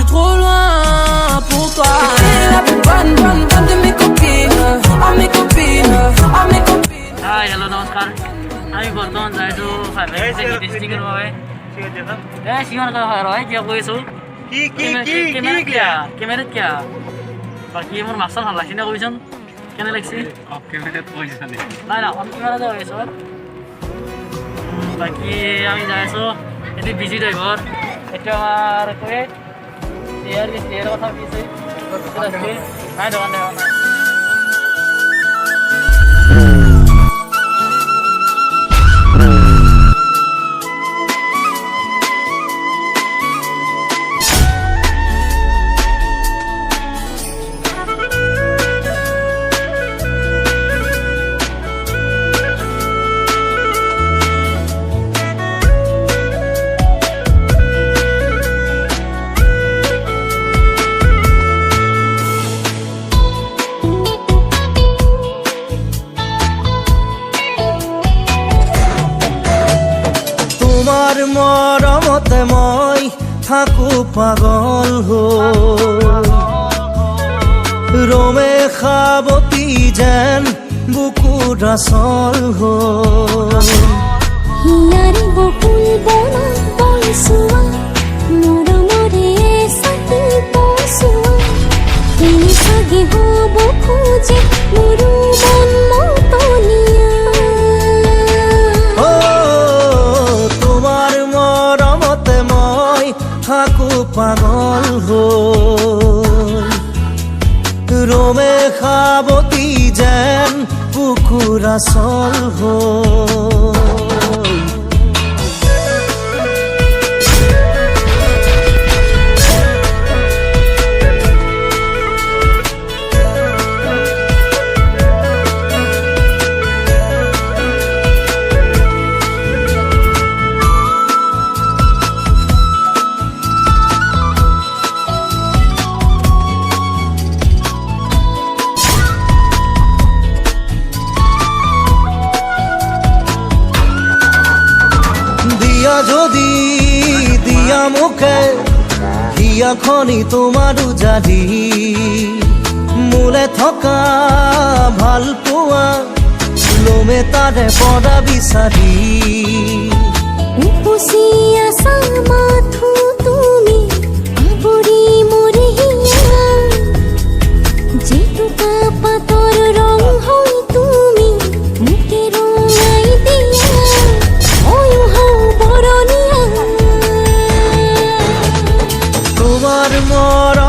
trop loin pour toi. T'es la plus bonne de mes copines. Oh mes copines, oh mes copines. Hi, hello, নমস্কাৰ। আমি বৰ্তমান যাইছোঁ ডিষ্ট্ৰিক্টৰ বাবে। সিমান কথা ৰয় কিয় কৈছোঁ কেমেৰাত কিয় বাকী মোৰ মাছখন ভাল লাগছি না কৈছোন কেনে লাগছি নাই না অন কেমেৰাতে কৈছোঁ বাকী আমি যাই আছোঁ এটি বিজি ড্ৰাইভাৰ এইটো আমাৰ কৈ ইয়াৰ কথা কৈছে নাই দোকান দেখা নাই তোমাৰ মৰমতে মই থাকো পাগল ৰমে খাবতি যেন বুকুৰ আচল হিয়াৰ বকুল বনা বৈছোৱা মৰমৰে চাকি বৈছোৱা তুমি চাগে হ'ব খোজে মোৰো মন মতনীয়া থাকো পাগল ৰমে খাবতি যেন বুকুৰ আচল যদি দিয়া মুখে হিয়া খনি তোমাৰ উজাদি মোলে থকা ভাল পোৱা লমে তাৰে পৰা বিচাৰি উপচিয়া চামাথো তুমি আবৰি মৰি হিয়া জেতুকা পাতৰ ৰং হৈ তুমি মোকে ৰঙাই দিয়া ময়ো হওঁ বৰণীয়া তোমাৰ মৰম